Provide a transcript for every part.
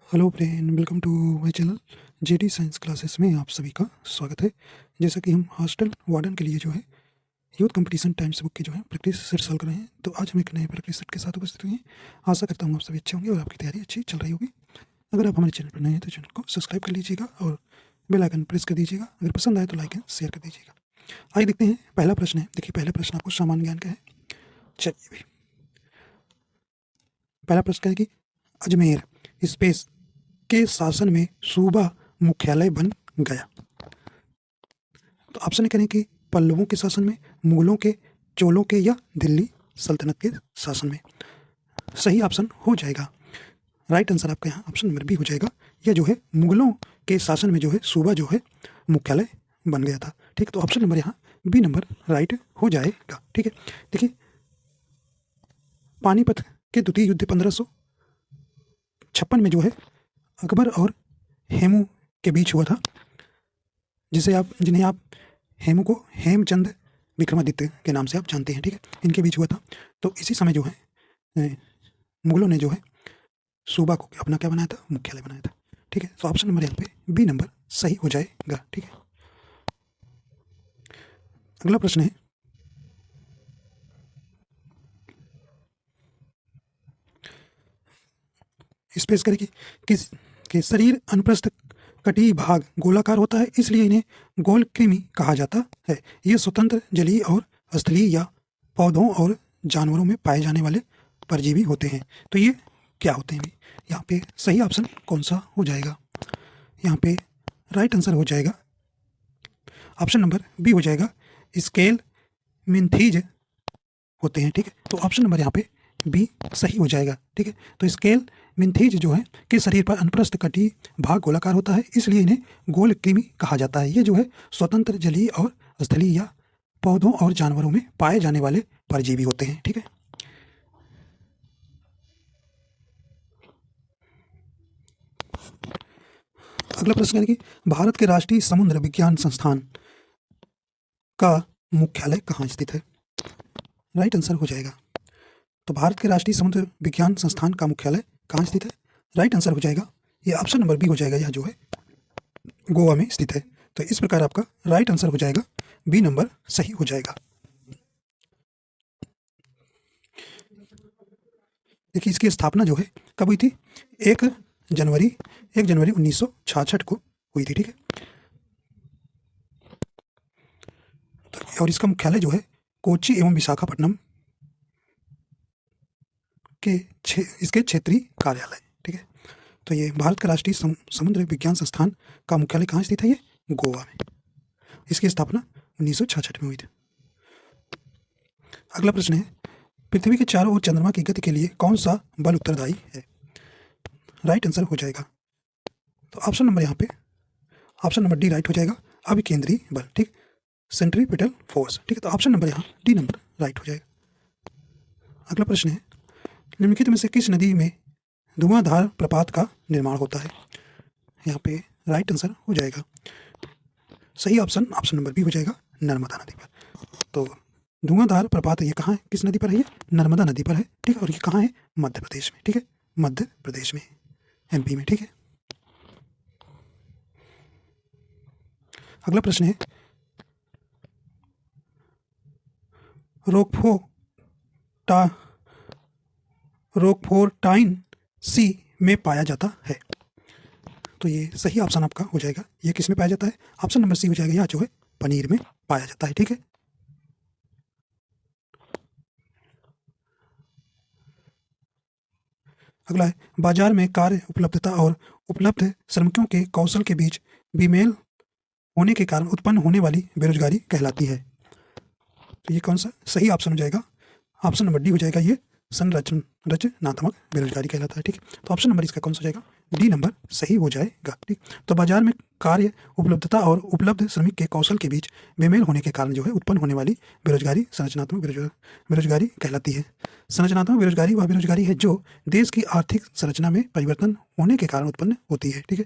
Hello friend, welcome to my channel JD science classes में आप सभी का स्वागत है। जैसा कि हम हॉस्टल वार्डन के लिए जो है यूथ कंपटीशन टाइम्स बुक के जो है प्रैक्टिस सेट सॉल्व कर रहे हैं, तो आज हम एक नए प्रैक्टिस सेट के साथ उपस्थित हुए हैं। आशा करता हूँ आप सभी अच्छे होंगे और आपकी तैयारी अच्छी चल रही होगी। अगर आप हमारे चैनल पर नए हैं तो चैनल को सब्सक्राइब कर लीजिएगा और बेल आइकन प्रेस कर दीजिएगा। अगर पसंद आए तो लाइक एंड शेयर कर दीजिएगा। आइए देखते हैं, पहला प्रश्न है। देखिए, पहला प्रश्न आपको सामान्य ज्ञान का है। चलिए भाई, पहला प्रश्न क्या है कि अजमेर स्पेस के शासन में सूबा मुख्यालय बन गया। तो ऑप्शन करें कि पल्लवों के शासन में, मुगलों के, चोलों के या दिल्ली सल्तनत के शासन में। सही ऑप्शन हो जाएगा, राइट आंसर आपका यहाँ ऑप्शन नंबर बी हो जाएगा। यह जो है मुगलों के शासन में जो है सूबा जो है मुख्यालय बन गया था। ठीक, तो ऑप्शन नंबर यहाँ बी नंबर राइट हो जाएगा। ठीक है, देखिए पानीपत के द्वितीय युद्ध 1556 में जो है अकबर और हेमू के बीच हुआ था, जिन्हें आप हेमू को हेमचंद विक्रमादित्य के नाम से आप जानते हैं। ठीक है, इनके बीच हुआ था। तो इसी समय जो है मुगलों ने जो है सूबा को अपना क्या बनाया था, मुख्यालय बनाया था। ठीक है, तो ऑप्शन नंबर यहाँ पे बी नंबर सही हो जाएगा। ठीक है, अगला प्रश्न है स्पेस करें किस के शरीर अनुप्रस्थ कटी भाग गोलाकार होता है, इसलिए इन्हें गोल कृमि कहा जाता है। ये स्वतंत्र जलीय और स्थलीय या पौधों और जानवरों में पाए जाने वाले परजीवी होते हैं। तो ये क्या होते हैं? यहाँ पे सही ऑप्शन कौन सा हो जाएगा? यहाँ पे राइट आंसर हो जाएगा ऑप्शन नंबर बी हो जाएगा, स्केल मिन्थीज होते हैं। ठीक है, तो ऑप्शन नंबर यहाँ पे बी सही हो जाएगा। ठीक है, तो स्केल मिन्थीज जो है के शरीर पर अनुप्रस्थ कटी भाग गोलाकार होता है, इसलिए इन्हें गोल कृमि कहा जाता है। ये जो है स्वतंत्र जलीय और स्थलीय या पौधों और जानवरों में पाए जाने वाले परजीवी होते हैं। ठीक है, अगला प्रश्न है कि भारत के राष्ट्रीय समुद्र विज्ञान संस्थान का मुख्यालय कहाँ स्थित है? राइट आंसर हो जाएगा, तो भारत के राष्ट्रीय समुद्र विज्ञान संस्थान का मुख्यालय कहाँ स्थित है? राइट आंसर हो जाएगा, ये ऑप्शन नंबर बी हो जाएगा। यह जो है गोवा में स्थित है। तो इस प्रकार आपका राइट आंसर हो जाएगा, बी नंबर सही हो जाएगा। देखिए, इसकी स्थापना जो है कब हुई थी? एक जनवरी 1966 को हुई थी। ठीक है, तो और इसका मुख्यालय जो है कोच्चि एवं विशाखापट्टनम के इसके क्षेत्रीय कार्यालय। ठीक है, तो ये भारत का राष्ट्रीय समुद्र विज्ञान संस्थान का मुख्यालय कहाँ स्थित है? ये गोवा में। इसकी स्थापना 1966 में हुई थी। अगला प्रश्न है, पृथ्वी के चारों ओर चंद्रमा की गति के लिए कौन सा बल उत्तरदायी है? राइट आंसर हो जाएगा, तो ऑप्शन नंबर यहाँ पे ऑप्शन नंबर डी राइट हो जाएगा, अभिकेंद्री बल। ठीक, सेंट्रीपिटल फोर्स। ठीक है, तो ऑप्शन नंबर यहाँ डी नंबर राइट हो जाएगा। अगला प्रश्न है, निम्नलिखित में से किस नदी में धुआंधार प्रपात का निर्माण होता है? यहाँ पे राइट आंसर हो जाएगा, सही ऑप्शन ऑप्शन नंबर बी हो जाएगा, नर्मदा नदी पर। तो धुआंधार प्रपात ये कहाँ है, किस नदी पर है? ये नर्मदा नदी पर है। ठीक है, और ये कहाँ है? मध्य प्रदेश में। ठीक है, मध्य प्रदेश में, एमपी में। ठीक है, अगला प्रश्न है, रोकफो टा रोकफोर्टाइन सी में पाया जाता है। तो ये सही ऑप्शन आपका हो जाएगा, ये किस में पाया जाता है? ऑप्शन नंबर सी हो जाएगा, यहाँ जो है पनीर में पाया जाता है। ठीक है, अगला है, बाजार में कार्य उपलब्धता और उपलब्ध श्रमिकों के कौशल के बीच बेमेल होने के कारण उत्पन्न होने वाली बेरोजगारी कहलाती है। तो ये कौन सा सही ऑप्शन हो जाएगा? ऑप्शन नंबर डी हो जाएगा, ये रचनात्मक बेरोजगारी कहलाता है। ठीक है, तो ऑप्शन नंबर इसका कौन सा हो जाएगा? डी नंबर सही हो जाएगा। ठीक, तो बाजार में कार्य उपलब्धता और उपलब्ध श्रमिक के कौशल के बीच बेमेल होने के कारण जो है उत्पन्न होने वाली बेरोजगारी संरचनात्मक बेरोजगारी कहलाती है। संरचनात्मक बेरोजगारी वह बेरोजगारी है जो देश की आर्थिक संरचना में परिवर्तन होने के कारण उत्पन्न होती है। ठीक है,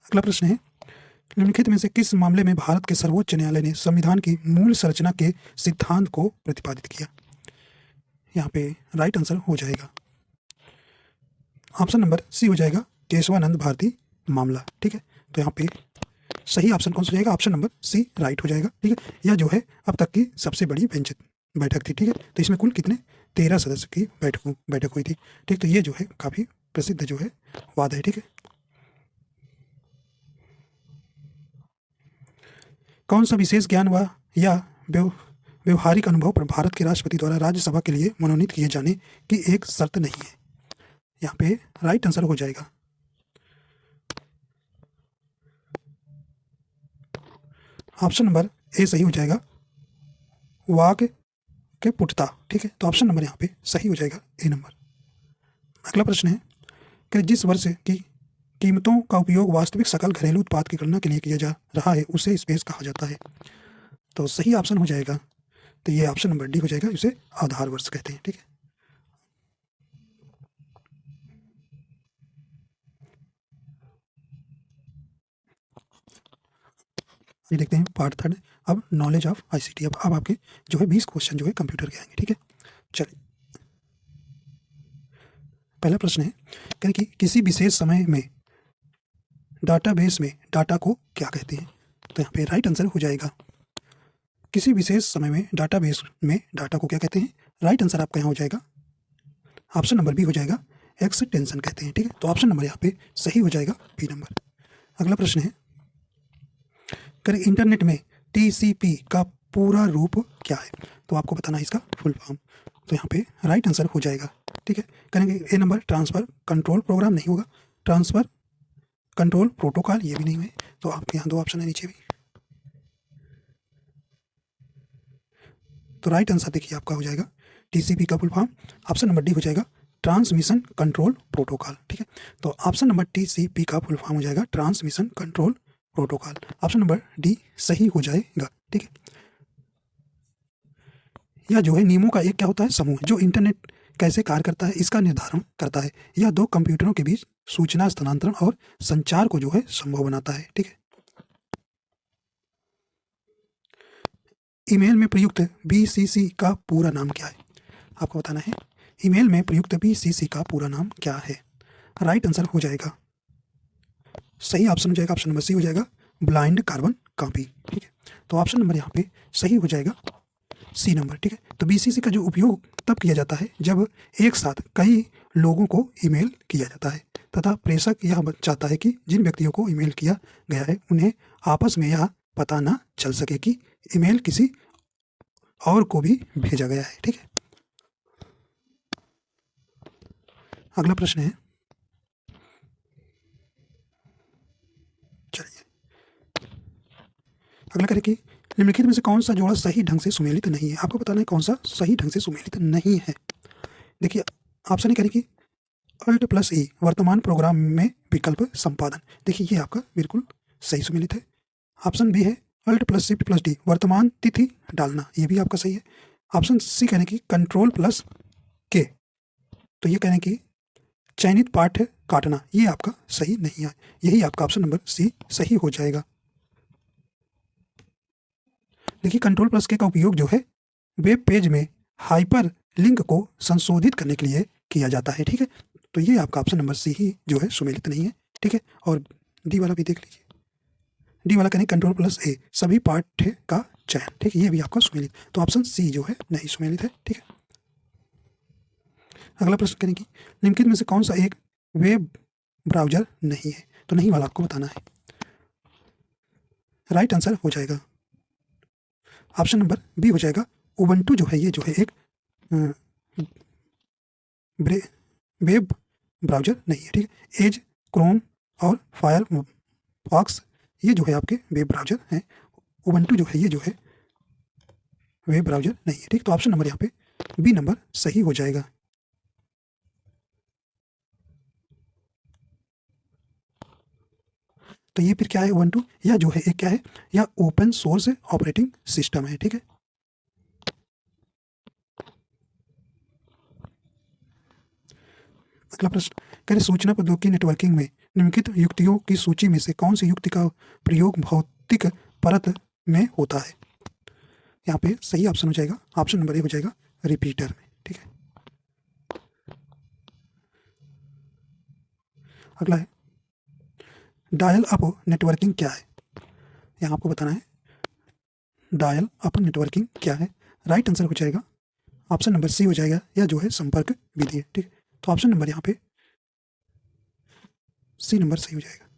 अगला प्रश्न है, निम्नलिखित में से किस मामले में भारत के सर्वोच्च न्यायालय ने संविधान की मूल संरचना के सिद्धांत को प्रतिपादित किया? यहाँ पे राइट आंसर हो जाएगा ऑप्शन नंबर सी हो जाएगा केशवानंद भारती मामला। ठीक है, तो यहाँ पे सही ऑप्शन कौन सा हो जाएगा? ऑप्शन नंबर सी राइट हो जाएगा। ठीक है, यह जो है अब तक की सबसे बड़ी बैठक थी। ठीक है, तो इसमें कुल कितने 13 सदस्य की बैठक हुई थी। ठीक, तो ये जो है काफ़ी प्रसिद्ध जो है वाद है। ठीक है, कौन सा विशेष ज्ञान व या व्यवहारिक अनुभव पर भारत के राष्ट्रपति द्वारा राज्यसभा के लिए मनोनीत किए जाने की एक शर्त नहीं है? यहाँ पे राइट आंसर हो जाएगा ऑप्शन नंबर ए सही हो जाएगा वाक के पुटता। ठीक है, तो ऑप्शन नंबर यहाँ पे सही हो जाएगा ए नंबर। अगला प्रश्न है कि जिस वर्ष की कीमतों का उपयोग वास्तविक सकल घरेलू उत्पाद की गणना के लिए किया जा रहा है उसे स्पेस कहा जाता है। तो सही ऑप्शन हो जाएगा, तो ये ऑप्शन नंबर डी हो जाएगा, इसे आधार वर्ष कहते हैं। ठीक है, ये देखते हैं पार्ट थर्ड, अब नॉलेज ऑफ आईसीटी। अब आपके जो है 20 क्वेश्चन जो है कंप्यूटर के आएंगे। ठीक है, चलिए पहला प्रश्न है कि किसी विशेष समय में डाटाबेस में डाटा को क्या कहते हैं? तो यहाँ पे राइट आंसर हो जाएगा किसी विशेष समय में डाटाबेस में डाटा को क्या कहते हैं? राइट आंसर आपका यहाँ हो जाएगा ऑप्शन नंबर बी हो जाएगा एक्सटेंशन कहते हैं। ठीक है, तो ऑप्शन नंबर यहाँ पे सही हो जाएगा बी नंबर। अगला प्रश्न है करें इंटरनेट में टीसीपी का पूरा रूप क्या है? तो आपको बताना है इसका फुल फॉर्म। तो यहाँ पे राइट आंसर हो जाएगा। ठीक है, करेंगे ए नंबर ट्रांसफर कंट्रोल प्रोग्राम नहीं होगा, ट्रांसफर कंट्रोल प्रोटोकॉल ये भी नहीं है। तो आपके यहाँ दो ऑप्शन है नीचे भी, तो राइट आंसर देखिए आपका हो जाएगा टीसीपी का full form option number D हो जाएगा ट्रांसमिशन कंट्रोल प्रोटोकॉल। ठीक है, तो ऑप्शन नंबर टीसीपी का फुल फॉर्म हो जाएगा transmission control protocol, option number D सही हो जाएगा। ठीक है, यह जो है नियमों का एक क्या होता है? समूह, जो इंटरनेट कैसे कार्य करता है इसका निर्धारण करता है। यह दो कंप्यूटरों के बीच सूचना स्थानांतरण और संचार को जो है संभव बनाता है। ठीक है, ईमेल में प्रयुक्त बीसीसी का पूरा नाम क्या है? आपको बताना है ईमेल में प्रयुक्त बीसीसी का पूरा नाम क्या है? राइट आंसर हो जाएगा सही ऑप्शन हो जाएगा ऑप्शन नंबर सी हो जाएगा ब्लाइंड कार्बन कॉपी। ठीक है, तो ऑप्शन नंबर यहाँ पे सही हो जाएगा सी नंबर। ठीक है, तो बीसीसी का जो उपयोग तब किया जाता है जब एक साथ कई लोगों को ईमेल किया जाता है तथा प्रेषक यह चाहता है कि जिन व्यक्तियों को ईमेल किया गया है उन्हें आपस में यह पता ना चल सके कि ईमेल किसी और को भी भेजा गया है। ठीक है, अगला प्रश्न है चलिए अगला करें कि निम्नलिखित में से कौन सा जोड़ा सही ढंग से सुमेलित नहीं है? आपको बताना है कौन सा सही ढंग से सुमेलित नहीं है। देखिए ऑप्शन ए करें कि अल्ट प्लस ई वर्तमान प्रोग्राम में विकल्प संपादन, देखिए ये आपका बिल्कुल सही सुमेलित है। ऑप्शन बी है alt plus shift plus D वर्तमान तिथि डालना, ये भी आपका सही है। ऑप्शन सी कहने की कंट्रोल प्लस के, तो ये कहने की चयनित पाठ काटना, ये आपका सही नहीं है। यही आपका ऑप्शन नंबर सी सही हो जाएगा। देखिए कंट्रोल प्लस के का उपयोग जो है वेब पेज में हाइपर लिंक को संशोधित करने के लिए किया जाता है। ठीक है, तो ये आपका ऑप्शन नंबर सी ही जो है सुमेलित नहीं है। ठीक है, और डी वाला भी देख लीजिए, डी वाला करें कंट्रोल प्लस ए सभी पाठ्य का चयन। ठीक है, ये भी आपका सुमेलित, तो ऑप्शन सी जो है नहीं सुमेलित है। ठीक है, अगला प्रश्न करें कि निम्नलिखित में से कौन सा एक वेब ब्राउजर नहीं है? तो नहीं वाला आपको बताना है। राइट आंसर हो जाएगा ऑप्शन नंबर बी हो जाएगा उबंटू जो है ये जो है एक वेब ब्राउजर नहीं है। ठीक है, एज क्रोम और फायरफॉक्स ये जो है आपके वेब ब्राउजर हैं, उबंटू जो है ये जो है वेब ब्राउजर नहीं है। ठीक, तो ऑप्शन नंबर यहाँ पे बी नंबर सही हो जाएगा। तो ये फिर क्या है उबंटू, यह जो है एक क्या है, यह ओपन सोर्स ऑपरेटिंग सिस्टम है। ठीक है, अगला प्रश्न कह रहे सूचना प्रौद्योगिकी नेटवर्किंग में निम्नलिखित युक्तियों की सूची में से कौन सी युक्ति का प्रयोग भौतिक परत में होता है? यहाँ पे सही ऑप्शन हो जाएगा, ऑप्शन नंबर ए हो जाएगा रिपीटर में। ठीक है, अगला है डायल अप नेटवर्किंग क्या है? यहाँ आपको बताना है डायल अप नेटवर्किंग क्या है। राइट आंसर हो जाएगा ऑप्शन नंबर सी हो जाएगा, या जो है संपर्क विधि है। ठीक है, तो ऑप्शन नंबर यहाँ पे सी नंबर सही हो जाएगा।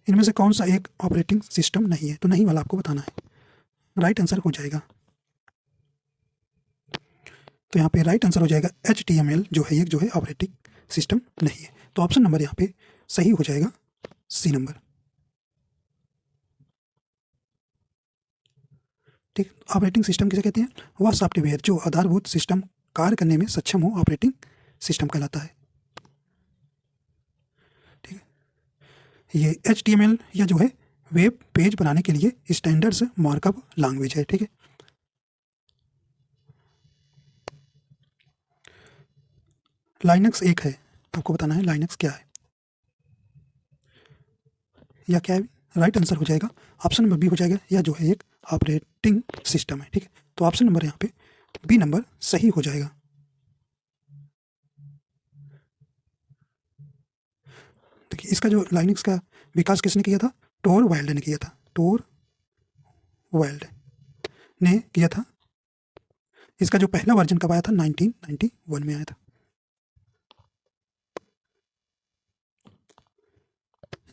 इनमें से कौन सा एक ऑपरेटिंग सिस्टम नहीं है? तो नहीं वाला आपको बताना है। राइट आंसर हो जाएगा, तो यहाँ पे राइट आंसर हो जाएगा HTML जो है एक जो है ऑपरेटिंग सिस्टम नहीं है। तो ऑप्शन नंबर यहाँ पे सही हो जाएगा सी नंबर। ठीक, ऑपरेटिंग सिस्टम किसे कहते हैं? वह सॉफ्टवेयर जो आधारभूत सिस्टम कार्य करने में सक्षम हो ऑपरेटिंग सिस्टम कहलाता है। ठीक है, ये HTML या जो है वेब पेज बनाने के लिए स्टैंडर्ड्स मार्कअप लैंग्वेज है। ठीक है, लाइनक्स एक है, आपको बताना है लाइनक्स क्या है या क्या है। राइट आंसर हो जाएगा ऑप्शन नंबर बी हो जाएगा, या जो है एक ऑपरेटिंग सिस्टम है। ठीक है, तो ऑप्शन नंबर यहाँ पे बी नंबर सही हो जाएगा। देखिए, इसका जो लाइनक्स का विकास किसने किया था? टोर वाइल्ड ने किया था। टोर वाइल्ड ने किया था। इसका जो पहला वर्जन कब आया था? 1991 में आया था।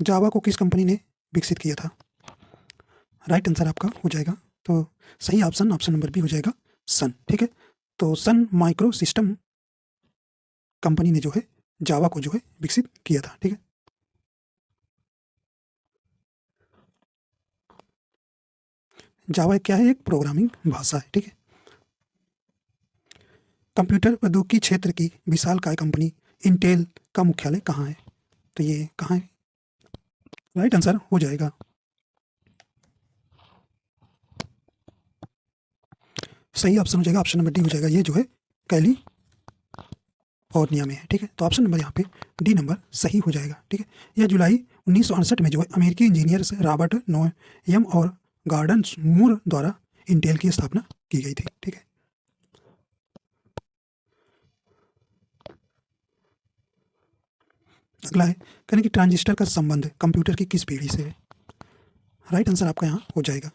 जावा को किस कंपनी ने विकसित किया था? राइट आंसर आपका हो जाएगा, तो सही ऑप्शन ऑप्शन नंबर बी हो जाएगा सन। ठीक है, तो सन माइक्रो सिस्टम कंपनी ने जो है जावा को जो है विकसित किया था। ठीक है, जावा क्या है? एक प्रोग्रामिंग भाषा है। ठीक है, कंप्यूटर प्रौद्योगिकी क्षेत्र की विशालकाय कंपनी इंटेल का मुख्यालय कहाँ है? तो ये कहाँ है? राइट आंसर हो जाएगा सही ऑप्शन हो जाएगा, ऑप्शन नंबर डी हो जाएगा, ये जो है कैलिफोर्निया में है। ठीक है, तो ऑप्शन नंबर यहाँ पे डी नंबर सही हो जाएगा। ठीक है, यह जुलाई 1968 में जो है अमेरिकी इंजीनियर्स रॉबर्ट नोयम और गॉर्डन मूर द्वारा इंटेल की स्थापना की गई थी। ठीक है, अगला है कहने कि ट्रांजिस्टर का संबंध कंप्यूटर की किस पीढ़ी से है? राइट आंसर आपका यहाँ हो जाएगा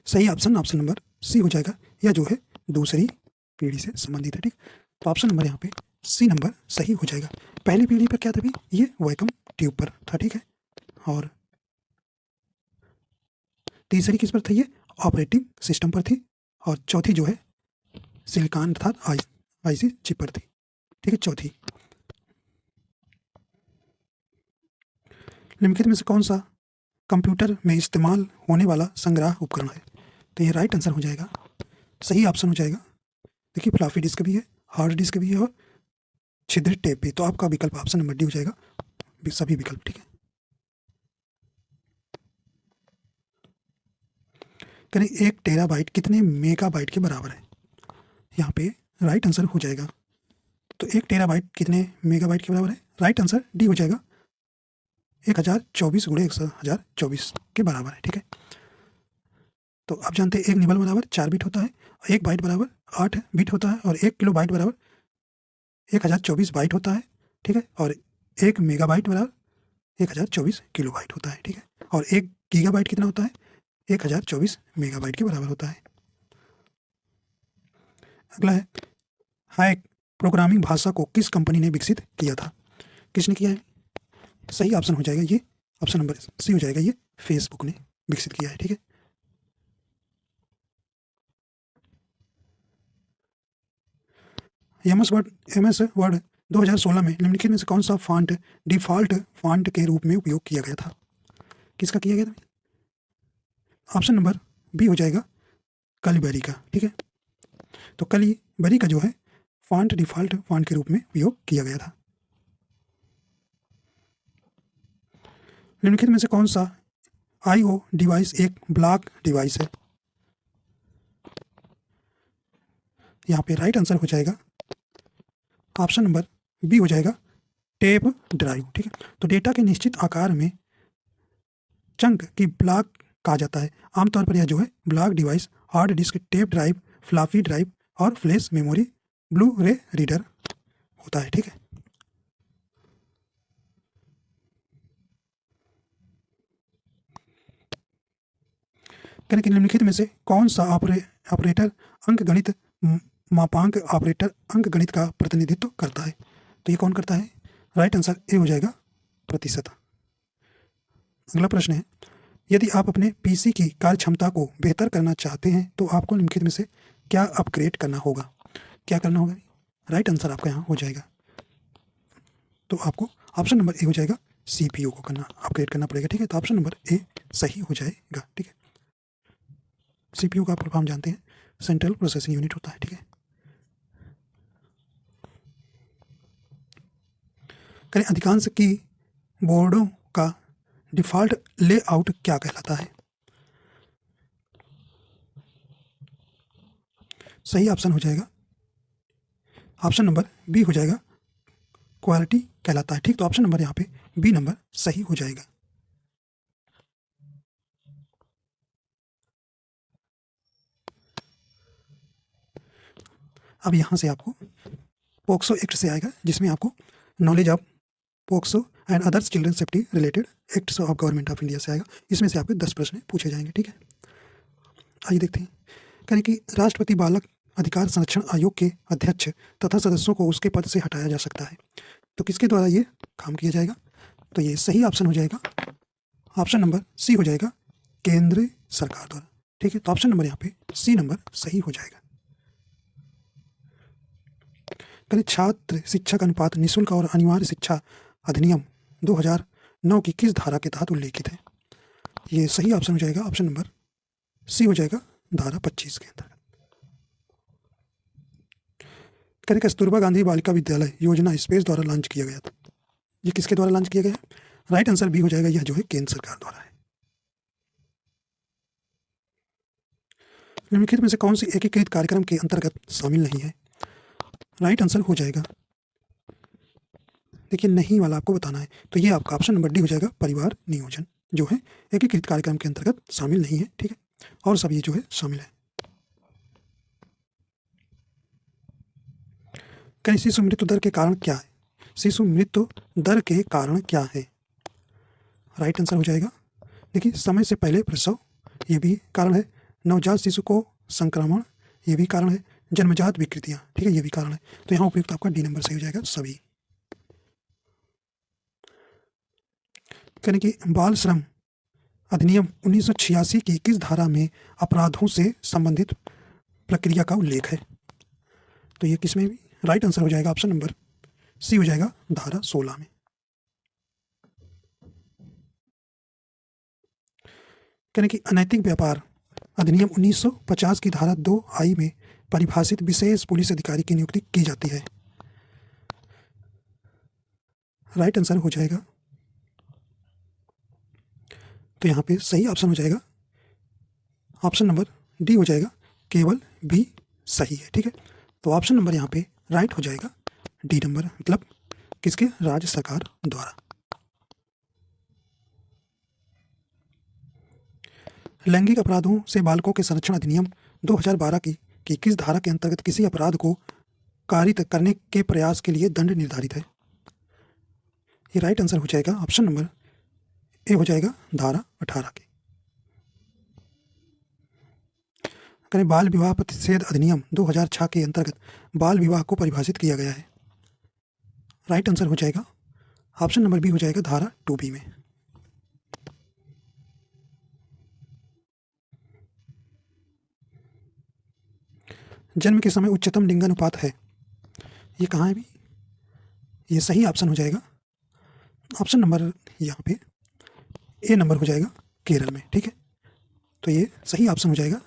सही ऑप्शन ऑप्शन नंबर सी हो जाएगा, या जो है दूसरी पीढ़ी से संबंधित है। ठीक, तो ऑप्शन नंबर यहाँ पे सी नंबर सही हो जाएगा। पहली पीढ़ी पर क्या था भी? ये वैक्यूम ट्यूब पर था। ठीक है, और तीसरी किस पर थी? ये ऑपरेटिंग सिस्टम पर थी, और चौथी जो है सिलिकॉन अर्थात आईसी चिप पर थी। ठीक है, चौथी। निम्नलिखित में से कौन सा कंप्यूटर में इस्तेमाल होने वाला संग्रह उपकरण है? तो ये राइट आंसर हो जाएगा, सही ऑप्शन हो जाएगा। देखिए, फ्लॉपी डिस्क भी है, हार्ड डिस्क भी है, और छिद्रित टेप भी। तो आपका विकल्प ऑप्शन नंबर डी हो जाएगा, सभी विकल्प। ठीक है, करें 1 टेराबाइट कितने मेगाबाइट के बराबर है? यहाँ पे राइट आंसर हो जाएगा, तो 1 टेराबाइट कितने मेगाबाइट के बराबर है? राइट आंसर डी हो जाएगा, 1024 गुणे 1024 के बराबर है। ठीक है, तो आप जानते हैं 1 निबल बराबर 4 बिट होता है, 1 बाइट बराबर 8 बिट होता है, और 1 किलो बाइट बराबर 1024 बाइट होता है। ठीक है, और 1 मेगाबाइट बराबर 1024 किलो बाइट होता है। ठीक है, और 1 गीगाबाइट कितना होता है? 1024 मेगाबाइट के बराबर होता है। अगला है हैक प्रोग्रामिंग भाषा को किस कंपनी ने विकसित किया था? किसने किया है? सही ऑप्शन हो जाएगा ये, ऑप्शन नंबर सी हो जाएगा, ये फेसबुक ने विकसित किया है। ठीक है, एमएस वर्ड 2016 में निम्नलिखित में से कौन सा फॉन्ट डिफॉल्ट फॉन्ट के रूप में उपयोग किया गया था? किसका किया गया था? ऑप्शन नंबर बी हो जाएगा कलीबरी का। ठीक है, तो कलीबरी का जो है फॉन्ट डिफॉल्ट फॉन्ट के रूप में उपयोग किया गया था। निम्नलिखित में से कौन सा आईओ डिवाइस एक ब्लॉक डिवाइस है? यहाँ पे राइट आंसर हो जाएगा ऑप्शन नंबर बी हो जाएगा टेप ड्राइव। ठीक है, तो डेटा के निश्चित आकार में चंक की ब्लॉक कहा जाता है। आमतौर पर यह जो है block device hard disk, tape drive, floppy drive और फ्लैश मेमोरी, ब्लू रे रीडर होता है। ठीक है, कहने कि निम्नलिखित में से कौन सा ऑपरेटर अंकगणित मापांक ऑपरेटर अंकगणित का प्रतिनिधित्व करता है? तो ये कौन करता है? राइट आंसर ए हो जाएगा प्रतिशत। अगला प्रश्न है, यदि आप अपने पीसी की कार्य क्षमता को बेहतर करना चाहते हैं तो आपको निम्नलिखित में से क्या अपग्रेड करना होगा? क्या करना होगा? राइट आंसर आपका यहाँ हो जाएगा, तो आपको ऑप्शन नंबर ए हो जाएगा सीपीयू को करना अपग्रेड करना पड़ेगा। ठीक है, तो ऑप्शन नंबर ए सही हो जाएगा। ठीक है, सीपीयू का फुल फॉर्म जानते हैं, सेंट्रल प्रोसेसिंग यूनिट होता है। ठीक है, करें अधिकांश की बोर्डों का डिफ़ॉल्ट लेआउट क्या कहलाता है? सही ऑप्शन हो जाएगा ऑप्शन नंबर बी हो जाएगा क्वालिटी कहलाता है। ठीक, तो ऑप्शन नंबर यहाँ पे बी नंबर सही हो जाएगा। अब यहाँ से आपको पोक्सो एक्ट से आएगा, जिसमें आपको knowledge of POCSO and others children safety related acts of government of India से आएगा। इसमें से आपके 10 प्रश्न पूछे जाएंगे। ठीक है, आइए देखते हैं। कहें कि राष्ट्रपति बालक अधिकार संरक्षण आयोग के अध्यक्ष तथा सदस्यों को उसके पद से हटाया जा सकता है, तो किसके द्वारा ये काम किया जाएगा? तो ये सही ऑप्शन हो जाएगा ऑप्शन नंबर सी हो जाएगा केंद्र सरकार द्वारा। ठीक है, तो ऑप्शन नंबर यहाँ पे सी नंबर सही हो जाएगा। करें छात्र शिक्षक अनुपात निःशुल्क और अनिवार्य शिक्षा अधिनियम 2009 की किस धारा के तहत उल्लेखित है? ये सही ऑप्शन हो जाएगा ऑप्शन नंबर सी हो जाएगा धारा 25 के अंतर्गत। करें कस्तूरबा गांधी बालिका विद्यालय योजना स्पेस द्वारा लॉन्च किया गया था, ये किसके द्वारा लॉन्च किया गया? राइट आंसर बी हो जाएगा, यह जो है केंद्र सरकार द्वारा है। निम्नलिखित में से कौन सी एकीकृत कार्यक्रम के अंतर्गत शामिल नहीं है? राइट आंसर हो जाएगा, देखिए नहीं वाला आपको बताना है, तो ये आपका ऑप्शन नंबर डी हो जाएगा परिवार नियोजन, जो है एकीकृत कार्यक्रम के अंतर्गत शामिल नहीं है। ठीक है, और सब ये जो है शामिल है। कहीं शिशु मृत्यु दर के कारण क्या है? शिशु मृत्यु दर के कारण क्या है? राइट आंसर हो जाएगा, देखिए समय से पहले प्रसव, ये भी कारण है। नवजात शिशु को संक्रमण, ये भी कारण है। जन्मजात विकृतियां, ठीक है, ये भी कारण है। तो यहाँ उपयुक्त आपका डी नंबर सही हो जाएगा सभी। यानी कि बाल श्रम अधिनियम 1986 की किस धारा में अपराधों से संबंधित प्रक्रिया का उल्लेख है? तो ये किसमें भी? राइट आंसर हो जाएगा ऑप्शन नंबर सी हो जाएगा धारा 16 में। यानी कि अनैतिक व्यापार अधिनियम 1950 की धारा 2(i) में परिभाषित विशेष पुलिस अधिकारी की नियुक्ति की जाती है। राइट आंसर हो जाएगा, तो यहाँ पे सही ऑप्शन हो जाएगा ऑप्शन नंबर डी हो जाएगा, केवल बी सही है। ठीक है, तो ऑप्शन नंबर यहाँ पे राइट हो जाएगा डी नंबर, मतलब किसके? राज्य सरकार द्वारा। लैंगिक अपराधों से बालकों के संरक्षण अधिनियम 2012 की किस धारा के अंतर्गत किसी अपराध को कारित करने के प्रयास के लिए दंड निर्धारित है? ये राइट आंसर हो जाएगा ऑप्शन नंबर ए हो जाएगा धारा 18 की। करें बाल विवाह प्रतिषेध अधिनियम 2006 के अंतर्गत बाल विवाह को परिभाषित किया गया है। राइट आंसर हो जाएगा ऑप्शन नंबर बी हो जाएगा धारा 2B में। जन्म के समय उच्चतम लिंगानुपात है, ये कहाँ है भी? ये सही ऑप्शन हो जाएगा ऑप्शन नंबर यहाँ पे ए नंबर हो जाएगा केरल में। ठीक है, तो ये सही ऑप्शन हो जाएगा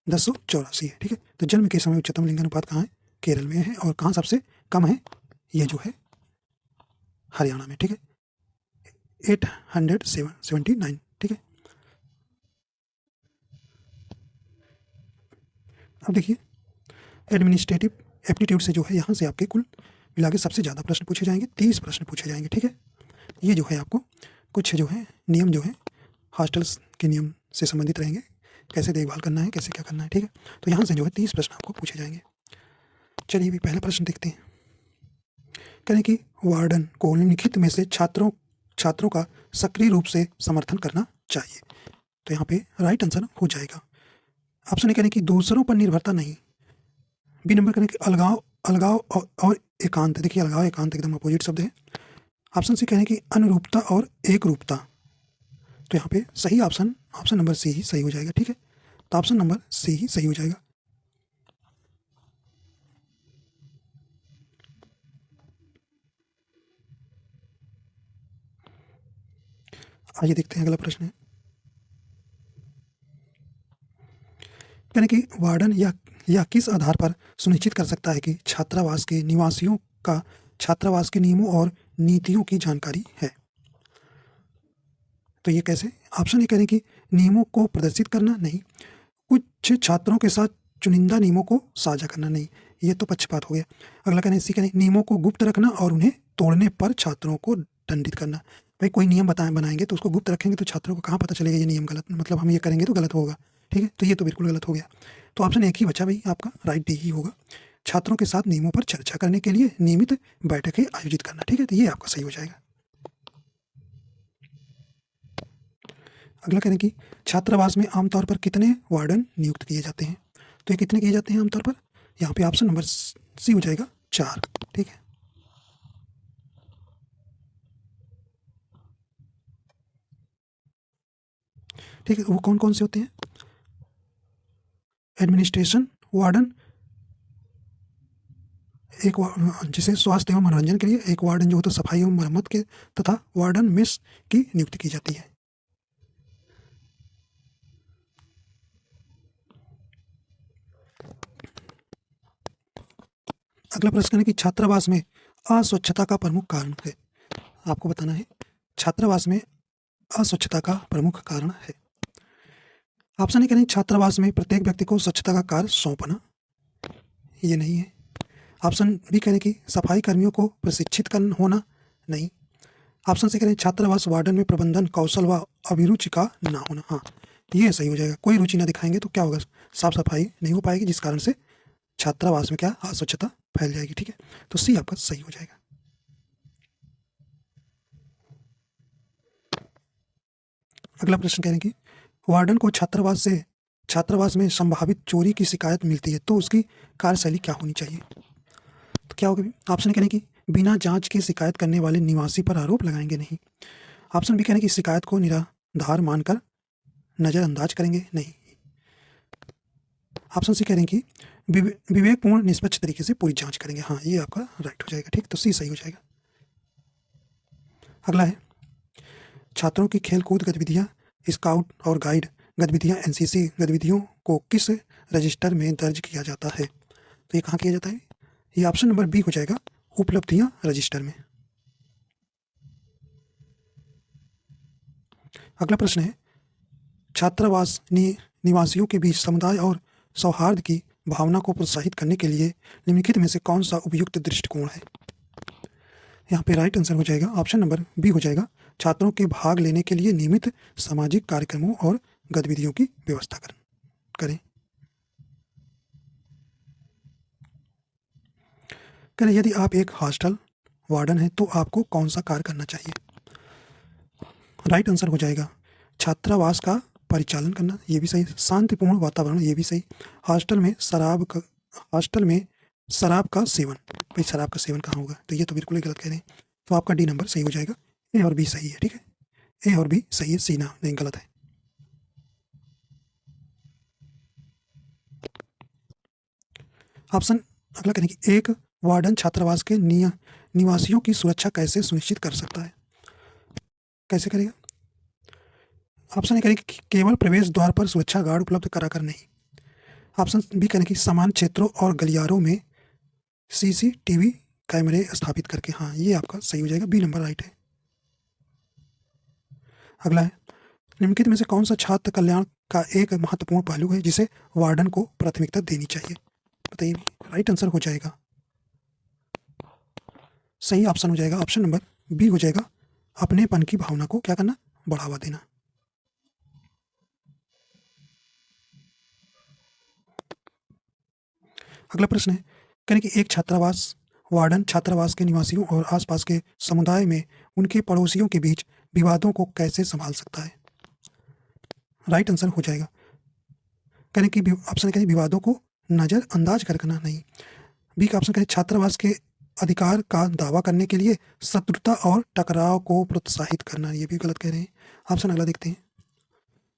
1084 है। ठीक है, तो जन्म के समय उच्चतम लिंगानुपात कहाँ है? केरल में है। और कहाँ सबसे कम है? ये जो है हरियाणा में। ठीक है, 879। ठीक है, अब देखिए एडमिनिस्ट्रेटिव एप्टीट्यूड से जो है यहाँ से आपके कुल मिला के सबसे ज़्यादा प्रश्न पूछे जाएंगे, 30 प्रश्न पूछे जाएंगे। ठीक है, ये जो है आपको कुछ जो है नियम जो है हॉस्टल्स के नियम से संबंधित रहेंगे, कैसे देखभाल करना है, कैसे क्या करना है। ठीक है, तो यहाँ से जो है 30 प्रश्न आपको पूछे जाएंगे। चलिए अभी पहला प्रश्न देखते हैं। कहें कि वार्डन को निम्नलिखित में से छात्रों का सक्रिय रूप से समर्थन करना चाहिए। तो यहाँ पे राइट आंसर हो जाएगा ऑप्शन ए करें कि दूसरों पर निर्भरता नहीं। बी नंबर करें कि अलगाव और एकांत। देखिए अलगाव एकांत एकदम अपोजिट शब्द है। ऑप्शन सी कहें कि अनुरूपता और एकरूपता। तो यहाँ पे सही ऑप्शन नंबर सी ही सही हो जाएगा। ठीक है, तो ऑप्शन नंबर सी ही सही हो जाएगा। आइए देखते हैं अगला प्रश्न है। यानी कि वार्डन या किस आधार पर सुनिश्चित कर सकता है कि छात्रावास के निवासियों का छात्रावास के नियमों और नीतियों की जानकारी है। तो ये कैसे? ऑप्शन ए करें कि नियमों को प्रदर्शित करना नहीं, कुछ छात्रों के साथ चुनिंदा नियमों को साझा करना नहीं, ये तो पक्षपात हो गया। अगला करें सी करें नियमों को गुप्त रखना और उन्हें तोड़ने पर छात्रों को दंडित करना। भाई कोई नियम बनाएंगे तो उसको गुप्त रखेंगे तो छात्रों को कहाँ पता चलेगा ये नियम गलत, मतलब हम ये करेंगे तो गलत होगा। ठीक है, तो ये तो बिल्कुल गलत हो गया। तो ऑप्शन एक ही बचा भाई आपका, राइट डी ही होगा। छात्रों के साथ नियमों पर चर्चा करने के लिए नियमित बैठकें आयोजित करना। ठीक है, तो ये आपका सही हो जाएगा। अगला करें कि छात्रावास में आमतौर पर कितने वार्डन नियुक्त किए जाते हैं। तो ये कितने किए जाते हैं आमतौर पर? यहाँ पे ऑप्शन नंबर सी हो जाएगा 4। ठीक है, ठीक है, वो कौन कौन से होते हैं? एडमिनिस्ट्रेशन वार्डन, एक जिसे स्वास्थ्य एवं मनोरंजन के लिए, एक वार्डन जो होता है सफाई एवं मरम्मत के, तथा वार्डन मेस की नियुक्ति की जाती है। अगला प्रश्न है कि छात्रावास में अस्वच्छता का प्रमुख कारण है। आपको बताना है छात्रावास में अस्वच्छता का प्रमुख कारण है। ऑप्शन ए करें छात्रावास में प्रत्येक व्यक्ति को स्वच्छता का कार्य सौंपना, ये नहीं है। ऑप्शन बी करें कि सफाई कर्मियों को प्रशिक्षित करना होना, नहीं। ऑप्शन सी करें छात्रावास वार्डन में प्रबंधन कौशल व अभिरुचि का ना होना, हाँ ये सही हो जाएगा। कोई रुचि ना दिखाएंगे तो क्या होगा, साफ सफाई नहीं हो पाएगी, जिस कारण से छात्रावास में क्या अस्वच्छता फैल जाएगी। ठीक है, तो सी आपका सही हो जाएगा। अगला प्रश्न कह रहे हैं कि वार्डन को छात्रावास में संभावित चोरी की शिकायत मिलती है तो उसकी कार्यशैली क्या होनी चाहिए। तो क्या होगा? ऑप्शन कह रहे हैं कि बिना जांच के शिकायत करने वाले निवासी पर आरोप लगाएंगे, नहीं। ऑप्शन बी कह रहे हैं कि शिकायत को निराधार मानकर नजरअंदाज करेंगे, नहीं। ऑप्शन सी कह रहे हैं कि विवेकपूर्ण निष्पक्ष तरीके से पूरी जांच करेंगे, हाँ ये आपका राइट हो जाएगा। ठीक, तो सी सही हो जाएगा। अगला है छात्रों की खेलकूद गतिविधियां, स्काउट और गाइड गतिविधियां, एनसीसी गतिविधियों को किस रजिस्टर में दर्ज किया जाता है। तो ये कहाँ किया जाता है? ये ऑप्शन नंबर बी हो जाएगा, उपलब्धियां रजिस्टर में। अगला प्रश्न है छात्रावास निवासियों के बीच समुदाय और सौहार्द की भावना को प्रोत्साहित करने के लिए निम्नलिखित में से कौन सा उपयुक्त दृष्टिकोण है। यहाँ पे राइट आंसर हो जाएगा ऑप्शन नंबर बी हो जाएगा, छात्रों के भाग लेने के लिए नियमित सामाजिक कार्यक्रमों और गतिविधियों की व्यवस्था करें। करें यदि आप एक हॉस्टल वार्डन हैं तो आपको कौन सा कार्य करना चाहिए। राइट आंसर हो जाएगा छात्रावास का परिचालन करना, ये भी सही। शांतिपूर्ण वातावरण, ये भी सही। हॉस्टल में शराब का सेवन, भाई शराब का सेवन कहाँ होगा, तो ये तो बिल्कुल ही गलत कह रहे हैं। तो आपका डी नंबर सही हो जाएगा, ए और बी सही है। ठीक है, ए और बी सही है, सी ना नहीं गलत है। ऑप्शन अगला करें कि एक वार्डन छात्रावास के निवासियों की सुरक्षा कैसे सुनिश्चित कर सकता है। कैसे करेगा? ऑप्शन ए करें कि केवल प्रवेश द्वार पर सुरक्षा गार्ड उपलब्ध कराकर, नहीं। ऑप्शन बी करें कि समान क्षेत्रों और गलियारों में सीसीटीवी कैमरे स्थापित करके, हाँ ये आपका सही हो जाएगा, बी नंबर राइट है। अगला है निम्नलिखित में से कौन सा छात्र कल्याण का एक महत्वपूर्ण पहलू है जिसे वार्डन को प्राथमिकता देनी चाहिए। बताइए राइट आंसर हो जाएगा, सही ऑप्शन हो जाएगा ऑप्शन नंबर बी हो जाएगा, अपनेपन की भावना को क्या करना, बढ़ावा देना। अगला प्रश्न है, कहें कि एक छात्रावास वार्डन छात्रावास के निवासियों और आसपास के समुदाय में उनके पड़ोसियों के बीच विवादों को कैसे संभाल सकता है। राइट आंसर हो जाएगा, कहें कि ऑप्शन कहें विवादों को नजरअंदाज करना नहीं। बी का ऑप्शन कहें छात्रावास के अधिकार का दावा करने के लिए शत्रुता और टकराव को प्रोत्साहित करना, ये भी गलत कह रहे हैं। ऑप्शन अगला देखते हैं,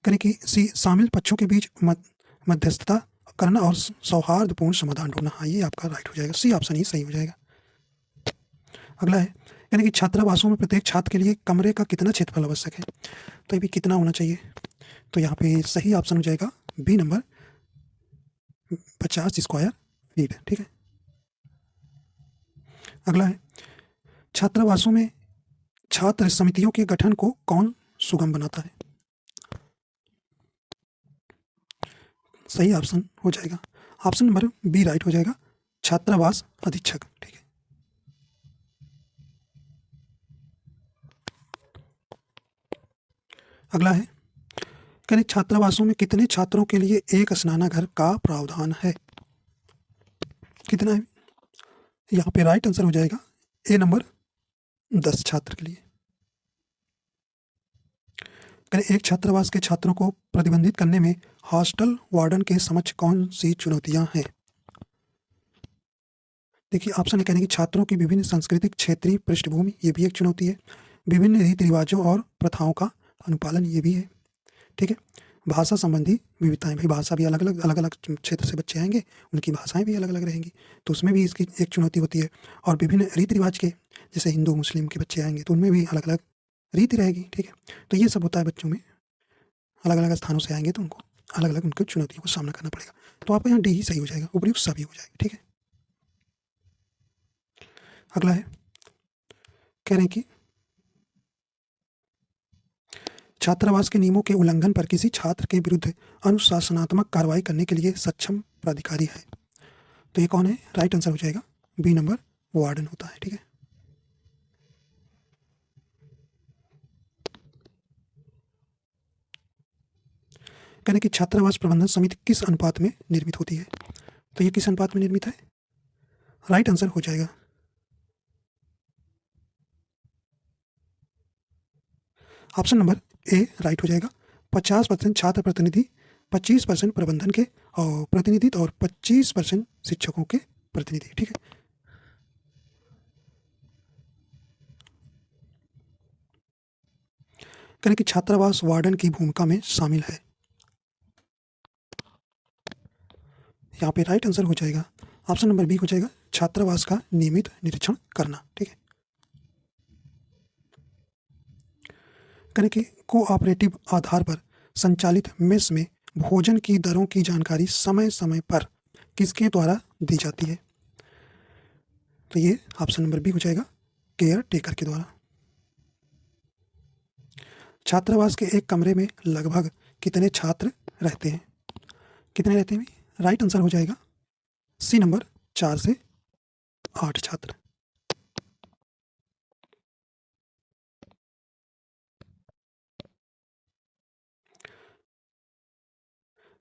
करें कि सी शामिल पक्षों के बीच मध्यस्थता करना और सौहार्दपूर्ण समाधान ढूंढना, हाँ ये आपका राइट हो जाएगा, सी ऑप्शन ही सही हो जाएगा। अगला है, यानी कि छात्रावासों में प्रत्येक छात्र के लिए कमरे का कितना क्षेत्रफल आवश्यक है, तो ये भी कितना होना चाहिए, तो यहाँ पे सही ऑप्शन हो जाएगा बी नंबर 50 स्क्वायर फीट। ठीक है। अगला है, छात्रावासों में छात्र समितियों के गठन को कौन सुगम बनाता है, सही ऑप्शन हो जाएगा ऑप्शन नंबर बी राइट हो जाएगा, छात्रावास अधीक्षक। ठीक है। अगला है, कहीं छात्रावासों में कितने छात्रों के लिए एक स्नानागार का प्रावधान है, कितना है, यहाँ पे राइट आंसर हो जाएगा ए नंबर 10 छात्र के लिए। कहीं एक छात्रावास के छात्रों को प्रतिबंधित करने में हॉस्टल वार्डन के समक्ष कौन सी चुनौतियां हैं। देखिए ऑप्शन कहने की छात्रों की विभिन्न सांस्कृतिक क्षेत्रीय पृष्ठभूमि, ये भी एक चुनौती है। विभिन्न रीति रिवाजों और प्रथाओं का अनुपालन, ये भी है। ठीक है। भाषा संबंधी विविधताएं, भाई भाषा भी अलग अलग क्षेत्र से बच्चे आएंगे, उनकी भाषाएं भी अलग अलग रहेंगी, तो उसमें भी इसकी एक चुनौती होती है। और विभिन्न रीति रिवाज के, जैसे हिंदू मुस्लिम के बच्चे आएंगे तो उनमें भी अलग अलग रीति रहेगी। ठीक है। तो ये सब होता है, बच्चों में अलग अलग स्थानों से आएंगे तो उनको अलग अलग उनकी चुनौतियों का सामना करना पड़ेगा। तो आपका यहाँ डी ही सही हो जाएगा, उपयुक्त सभी हो जाएगा। ठीक है। अगला है, कह रहे हैं कि छात्रावास के नियमों के उल्लंघन पर किसी छात्र के विरुद्ध अनुशासनात्मक कार्रवाई करने के लिए सक्षम प्राधिकारी है, तो ये कौन है, राइट आंसर हो जाएगा बी नंबर वार्डन होता है। ठीक है। कहने कि छात्रावास प्रबंधन समिति किस अनुपात में निर्मित होती है, तो ये किस अनुपात में निर्मित है, राइट आंसर हो जाएगा ऑप्शन नंबर ए राइट हो जाएगा। 50% छात्र प्रतिनिधि, 25% प्रबंधन के और प्रतिनिधित्व और 25% शिक्षकों के प्रतिनिधि। ठीक है। करें कि छात्रावास वार्डन की भूमिका में शामिल है, यहाँ पे राइट आंसर हो जाएगा ऑप्शन नंबर बी हो जाएगा, छात्रावास का नियमित निरीक्षण करना। ठीक है। करें कि कोऑपरेटिव आधार पर संचालित मेस में भोजन की दरों की जानकारी समय समय पर किसके द्वारा दी जाती है, तो ये ऑप्शन नंबर बी हो जाएगा, केयर टेकर के द्वारा। छात्रावास के एक कमरे में लगभग कितने छात्र रहते हैं, कितने रहते हैं, राइट आंसर हो जाएगा सी नंबर 4 से 8 छात्र।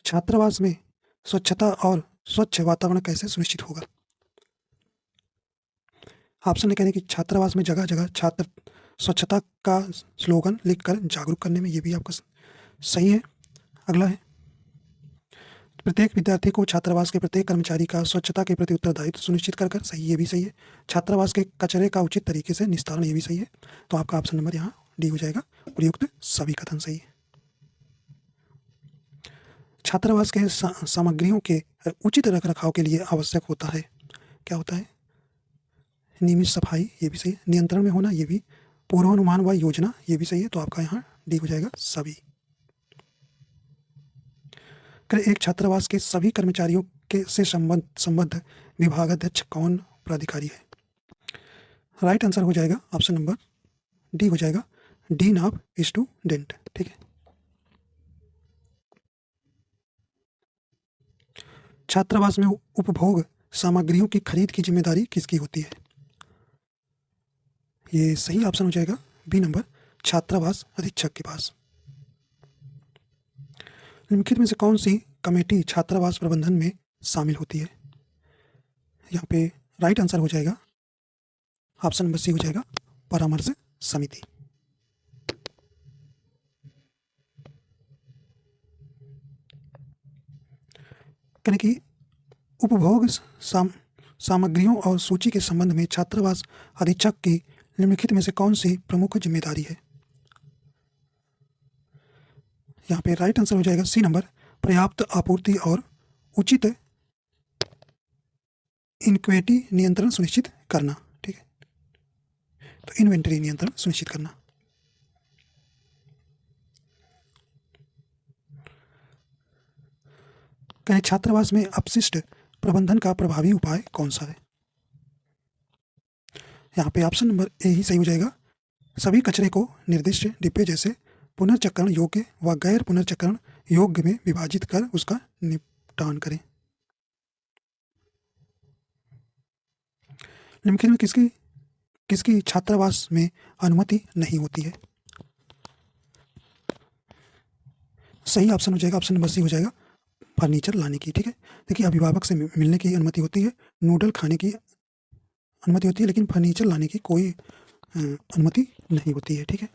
छात्रावास में स्वच्छता और स्वच्छ वातावरण कैसे सुनिश्चित होगा, ऑप्शन कहने की छात्रावास में जगह जगह छात्र स्वच्छता का स्लोगन लिखकर जागरूक करने में, ये भी आपका सही है। अगला है, प्रत्येक विद्यार्थी को छात्रावास के प्रत्येक कर्मचारी का स्वच्छता के प्रति उत्तरदायित्व सुनिश्चित कर सही, ये भी सही है। छात्रावास के कचरे का उचित तरीके से निस्तारण, ये भी सही है। तो आपका ऑप्शन नंबर यहाँ डी हो जाएगा, प्रयुक्त सभी कथन सही है। छात्रावास के सामग्रियों के उचित रखरखाव के लिए आवश्यक होता है, क्या होता है, नियमित सफाई, ये भी सही है। नियंत्रण में होना, ये भी। पूर्वानुमान व योजना, ये भी सही है। तो आपका यहाँ डी हो जाएगा सभी। एक छात्रावास के सभी कर्मचारियों के से संबद्ध विभागाध्यक्ष कौन प्राधिकारी है, राइट आंसर हो जाएगा ऑप्शन नंबर डी हो जाएगा, डीन ऑफ स्टूडेंट। ठीक है। छात्रावास में उपभोग सामग्रियों की खरीद की जिम्मेदारी किसकी होती है? ये सही ऑप्शन हो जाएगा बी नंबर, छात्रावास अधीक्षक के पास। निम्नलिखित में से कौन सी कमेटी छात्रावास प्रबंधन में शामिल होती है? यहाँ पे राइट आंसर हो जाएगा ऑप्शन नंबर सी हो जाएगा, परामर्श समिति। यानी कि उपभोग सामग्रियों और सूची के संबंध में छात्रावास अधीक्षक की निम्नलिखित में से कौन सी प्रमुख जिम्मेदारी है? यहाँ पे राइट आंसर हो जाएगा सी नंबर, पर्याप्त आपूर्ति और उचित इन्वेंटरी नियंत्रण सुनिश्चित करना। ठीक है, तो इन्वेंटरी नियंत्रण सुनिश्चित करना। कहें छात्रावास में अपशिष्ट प्रबंधन का प्रभावी उपाय कौन सा है? यहाँ पे ऑप्शन नंबर ए ही सही हो जाएगा, सभी कचरे को निर्दिष्ट डिब्बे जैसे पुनर्चक्रण योग्य व गैर पुनर्चक्रण योग्य में विभाजित कर उसका निपटान करें। निम्नलिखित में किसकी छात्रावास में अनुमति नहीं होती है? सही ऑप्शन हो जाएगा ऑप्शन नंबर सी हो जाएगा, फर्नीचर लाने की। ठीक है, देखिए अभिभावक से मिलने की अनुमति होती है, नूडल खाने की अनुमति होती है, लेकिन फर्नीचर लाने की कोई अनुमति नहीं होती है। ठीक है,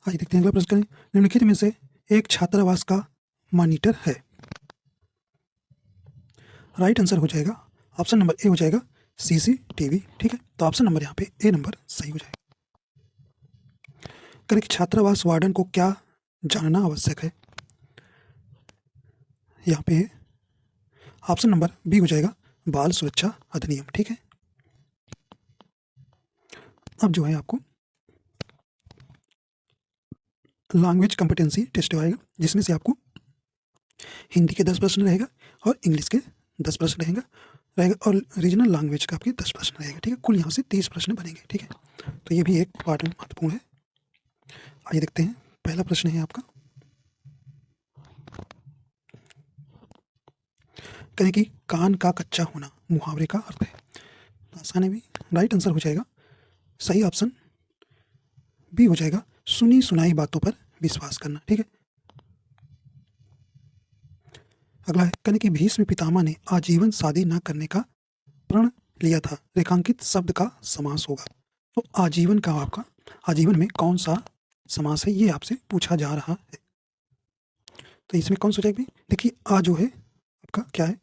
आइए देखते हैं अगला प्रश्न। निम्नलिखित में से एक छात्रावास का मॉनिटर है? राइट आंसर हो जाएगा ऑप्शन नंबर ए हो जाएगा, सीसीटीवी। ठीक है, तो ऑप्शन नंबर यहाँ पे ए नंबर सही हो जाएगा। करें कि छात्रावास वार्डन को क्या जानना आवश्यक है? यहाँ पे ऑप्शन नंबर बी हो जाएगा, बाल सुरक्षा अधिनियम। ठीक है, अब जो है आपको लैंग्वेज कॉम्पिटेंसी टेस्ट आएगा, जिसमें से आपको हिंदी के 10 प्रश्न रहेगा और इंग्लिश के 10 प्रश्न रहेगा और रीजनल लैंग्वेज का आपके 10 प्रश्न रहेगा। ठीक है, कुल यहाँ से 30 प्रश्न बनेंगे। ठीक है, तो ये भी एक पार्ट महत्वपूर्ण है। आइए देखते हैं, पहला प्रश्न है आपका, कहें कि कान का कच्चा होना मुहावरे का अर्थ है? आसान है भी, राइट आंसर हो जाएगा सही ऑप्शन बी हो जाएगा, सुनी सुनाई बातों पर विश्वास करना। ठीक है, अगला है, कहें कि भीष्म पितामह ने आजीवन शादी न करने का प्रण लिया था, रेखांकित शब्द का समास होगा। तो आजीवन का आपका आजीवन में कौन सा समास है, ये आपसे पूछा जा रहा है। तो इसमें कौन सा जाएगा? देखिए आ जो है आपका क्या है,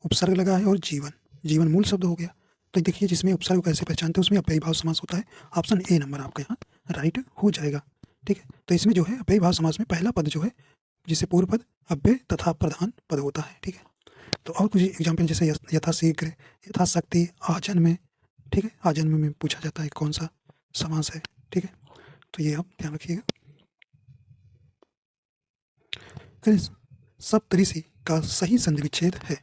उपसर्ग लगा है और जीवन मूल शब्द हो गया। तो देखिए जिसमें उपसर्ग को कैसे पहचानते हैं, उसमें अव्ययी भाव समास होता है। ऑप्शन ए नंबर आपका यहाँ राइट हो जाएगा। ठीक है, तो इसमें जो है अव्ययी भाव समास में पहला पद जो है, जिसे पूर्व पद अव्यय तथा प्रधान पद होता है। ठीक है, तो और कुछ एग्जाम्पल जैसे यथाशीघ्र, यथाशक्ति, आजन्म। ठीक है, आजन्म में पूछा जाता है कौन सा समास है। ठीक है, तो ये आप ध्यान रखिएगा। सप्तऋषि का सही संधि विच्छेद है?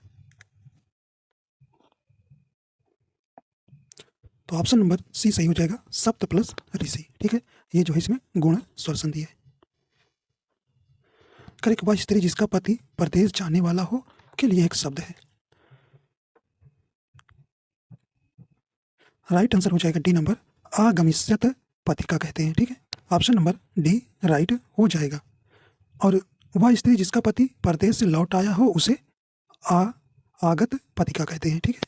तो ऑप्शन नंबर सी सही हो जाएगा, सप्त प्लस ऋषि। ठीक है, ये जो है इसमें गुण स्वर संधि है। करेक्ट, वह स्त्री जिसका पति परदेश जाने वाला हो के लिए एक शब्द है? राइट आंसर हो जाएगा डी नंबर, आगमिष्यत पथिका कहते हैं। ठीक है, ऑप्शन नंबर डी राइट हो जाएगा। और वह स्त्री जिसका पति परदेश से लौट आया हो उसे आगत पथिका कहते हैं। ठीक है,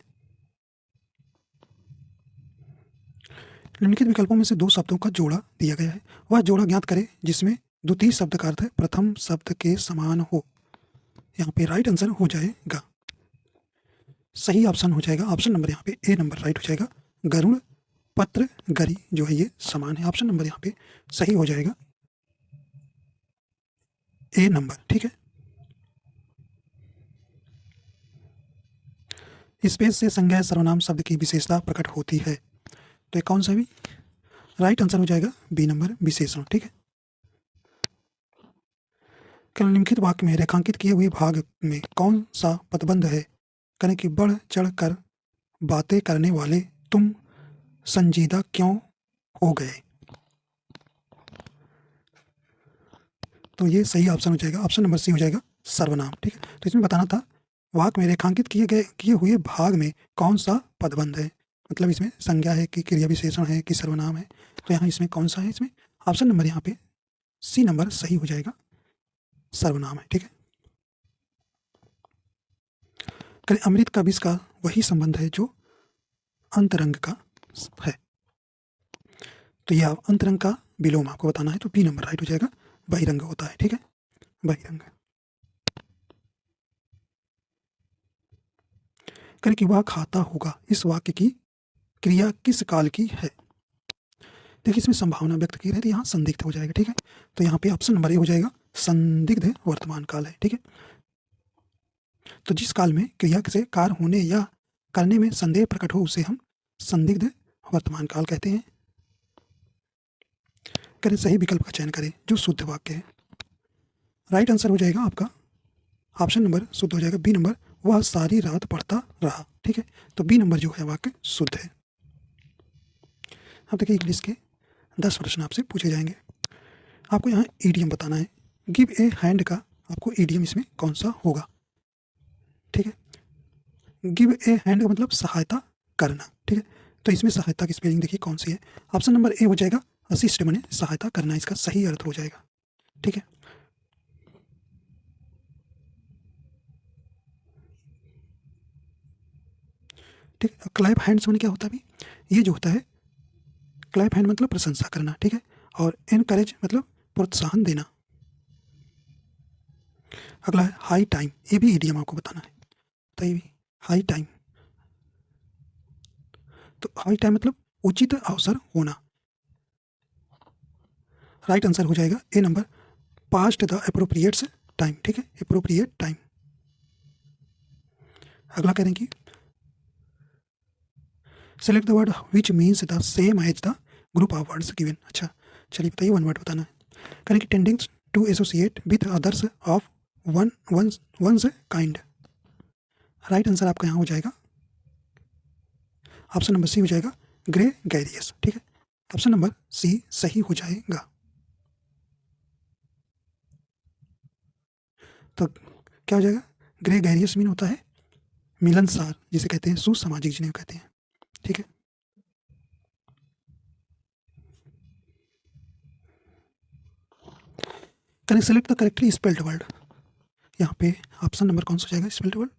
निम्नलिखित विकल्पों में से दो शब्दों का जोड़ा दिया गया है, वह जोड़ा ज्ञात करें जिसमें द्वितीय शब्द का अर्थ प्रथम शब्द के समान हो। यहाँ पे राइट आंसर हो जाएगा, सही ऑप्शन हो जाएगा ऑप्शन नंबर यहाँ पे ए नंबर राइट हो जाएगा, गरुड़ पत्र गरी जो है ये समान है। ऑप्शन नंबर यहाँ पे सही हो जाएगा ए नंबर। ठीक है, स्पेस से संज्ञा सर्वनाम शब्द की विशेषता प्रकट होती है, तो ये कौन सा भी? राइट आंसर हो जाएगा बी नंबर, विशेषण। ठीक है, निम्नलिखित वाक्य में रेखांकित किए हुए भाग में कौन सा पदबंध है? करें कि बढ़ चढ़ कर बातें करने वाले तुम संजीदा क्यों हो गए? तो ये सही ऑप्शन हो जाएगा, ऑप्शन नंबर सी हो जाएगा सर्वनाम। ठीक है, तो इसमें बताना था वाक्य में रेखांकित किए हुए भाग में कौन सा पदबंध है, मतलब इसमें संज्ञा है कि क्रिया विशेषण है कि सर्वनाम है, तो यहाँ इसमें कौन सा है, इसमें ऑप्शन नंबर यहाँ पे सी नंबर सही हो जाएगा, सर्वनाम है। ठीक है, अमृत का विष का वही संबंध है जो अंतरंग का है, तो यह अंतरंग का विलोम आपको बताना है, तो बी नंबर राइट हो जाएगा, बहिरंग होता है। ठीक है, बहिरंग। करें कि वह खाता होगा, इस वाक्य की क्रिया किस काल की है। देखिए इसमें संभावना व्यक्त की रहती है, यहाँ संदिग्ध हो जाएगा। ठीक है, तो यहाँ पे ऑप्शन नंबर ए हो जाएगा, संदिग्ध वर्तमान काल है। ठीक है, तो जिस काल में क्रिया से कार्य होने या करने में संदेह प्रकट हो उसे हम संदिग्ध वर्तमान काल कहते हैं। करें सही विकल्प का चयन करें जो शुद्ध वाक्य है। राइट आंसर हो जाएगा आपका ऑप्शन नंबर शुद्ध हो जाएगा, बी नंबर, वह सारी रात पढ़ता रहा। ठीक है, तो बी नंबर जो है वाक्य शुद्ध है। अब देखिए इंग्लिश के 10 प्रश्न आपसे पूछे जाएंगे। आपको यहाँ ईडियम बताना है, गिव ए हैंड का आपको ईडियम इसमें कौन सा होगा। ठीक है, गिव ए हैंड का मतलब सहायता करना। ठीक है, तो इसमें सहायता की स्पेलिंग देखिए कौन सी है, ऑप्शन नंबर ए हो जाएगा, असिस्ट माने सहायता करना, इसका सही अर्थ हो जाएगा। ठीक है, ठीक है, क्लैप हैंड्स माने क्या होता है अभी, ये जो होता है क्लैप हैंड मतलब प्रशंसा करना। ठीक है, और एनकरेज मतलब प्रोत्साहन देना। अगला है हाई टाइम, ये भी ईडियम आपको बताना है, तो ये भी हाई टाइम, तो हाई टाइम मतलब उचित अवसर होना। राइट आंसर हो जाएगा A number, past the appropriate time. ठीक है, एप्रोप्रिएट टाइम। अगला करें कि select the word which means the same as the group of words given. अच्छा चलिए बताइए, वन वर्ड बताना है। करें कि tending to associate with others of one's kind. Right answer आपका यहाँ हो जाएगा ऑप्शन नंबर सी हो जाएगा, ग्रेगेरियस। ठीक है, ऑप्शन नंबर सी सही हो जाएगा। तो क्या हो जाएगा, ग्रेगेरियस मीन होता है मिलनसार, जिसे कहते हैं सुसामाजिक जिन्हें कहते हैं। ठीक है, करें select the correctly spelled word. यहाँ पे ऑप्शन नंबर कौन सा हो जाएगा, स्पेल्ड वर्ड।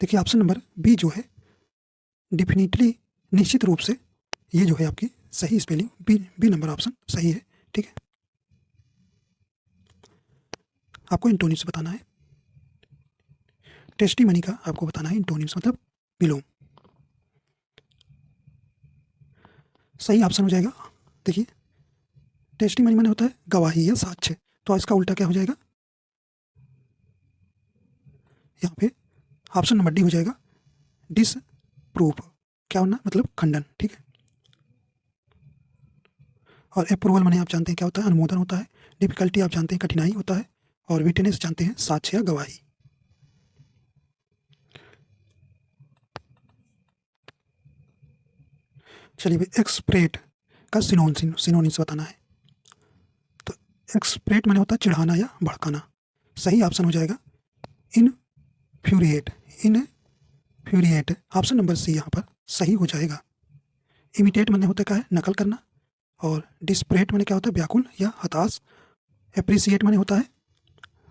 देखिए ऑप्शन नंबर बी जो है डेफिनेटली, निश्चित रूप से, ये जो है आपकी सही स्पेलिंग, बी नंबर ऑप्शन सही है। ठीक है, आपको इंटोनिम्स बताना है, टेस्टी मनी का आपको बताना है इंटोनिम्स मतलब विलोम। सही ऑप्शन हो जाएगा, देखिए टेस्टी मनी माने होता है गवाही या साक्ष्य, तो इसका उल्टा क्या हो जाएगा, यहाँ पे ऑप्शन नंबर डी हो जाएगा, डिस प्रूफ। क्या होना मतलब खंडन। ठीक है, और अप्रूवल माने आप जानते हैं क्या होता है, अनुमोदन होता है। डिफिकल्टी आप जानते हैं कठिनाई होता है, और विटनेस जानते हैं साक्ष्य या गवाही। चलिए एक्सप्रेट का सिनोनिम्स बताना है, तो एक्सप्रेट माने होता है चिढ़ाना या भड़काना। सही ऑप्शन हो जाएगा infuriate, infuriate, option number C यहाँ पर सही हो जाएगा। इमिटेट माने होता है क्या है, नकल करना, और डिस्परेट माने क्या होता है, व्याकुल या हताश। एप्रिसिएट माने होता है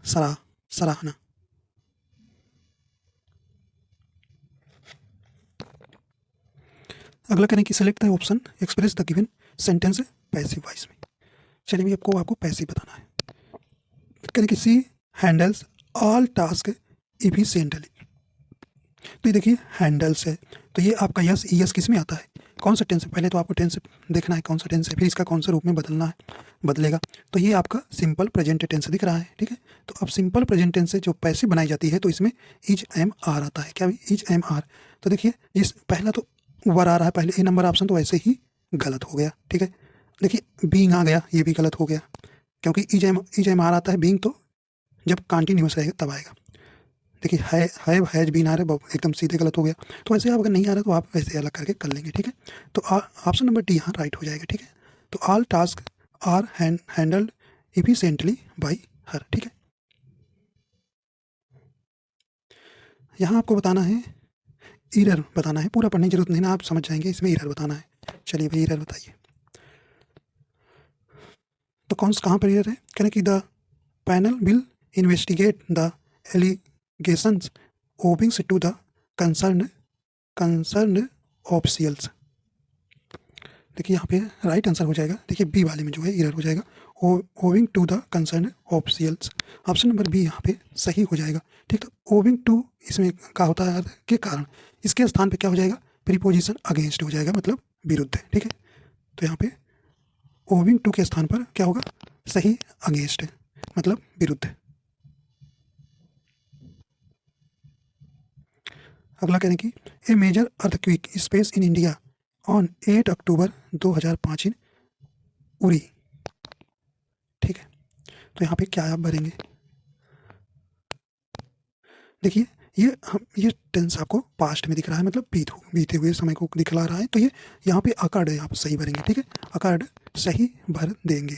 सराहना। अगला करें कि select the option express the given sentence passive voice में। चलिए आपको पैसिव बताना है, करें कि सी हैंडल्स ऑल टास्क इफिशिएंटली। तो ये देखिए हैंडल्स है, तो ये आपका यस यस किस में आता है, कौन सा टेंस है, पहले तो आपको टेंस देखना है कौन सा टेंस है, फिर इसका कौन सा रूप में बदलना है, बदलेगा। तो ये आपका सिंपल प्रेजेंट टेंस दिख रहा है। ठीक है, तो अब सिंपल प्रेजेंट टेंस से जो पैसिव बनाई जाती है तो इसमें इज एम आर आता है। क्या भी इज एम आर, तो देखिए इस पहला तो वर आ रहा है पहले, ए नंबर ऑप्शन तो वैसे ही गलत हो गया। ठीक है, देखिए बीइंग आ गया, ये भी गलत हो गया, क्योंकि इज एम आर आता है, बीइंग तो जब कंटिन्यूस रहेगा तब आएगा। देखिए हैव हैज बीन आ रहा है, एकदम सीधे गलत हो गया। तो वैसे आप अगर नहीं आ रहा तो आप वैसे अलग करके कर लेंगे। ठीक है, तो ऑप्शन नंबर डी यहाँ राइट हो जाएगा। ठीक है, तो all task are handled efficiently by her. ठीक है, यहाँ आपको बताना है, एरर बताना है, पूरा पढ़ने की जरूरत नहीं ना, आप समझ जाएंगे, इसमें एरर बताना है। चलिए भाई एरर बताइए। तो कौन सा कहाँ पर एरर है? कह रहे कि the panel will investigate the allegations owings to the concern officials. देखिए यहाँ पे राइट आंसर हो जाएगा, देखिए बी वाले में जो है एरर हो जाएगा, owing to the concern officials. Option number B यहाँ पे सही हो जाएगा। ठीक, तो ओविंग टू इसमें क्या होता है के कारण, इसके स्थान पे क्या हो जाएगा? प्रीपोजिशन अगेंस्ट हो जाएगा, मतलब विरुद्ध। ठीक है, तो यहाँ पे ओविंग टू के स्थान पर क्या होगा? सही अगेंस्ट है, मतलब विरुद्ध। अगला कहने की a major earthquake space in India on 8 October 2005 in Uri. ठीक है, तो यहाँ पे क्या आप भरेंगे? देखिए ये टेंस आपको पास्ट में दिख रहा है, मतलब बीते हुए समय को दिखला रहा है, तो ये यहाँ पे अकर्ड है, आप सही भरेंगे। ठीक है, अकर्ड सही भर देंगे।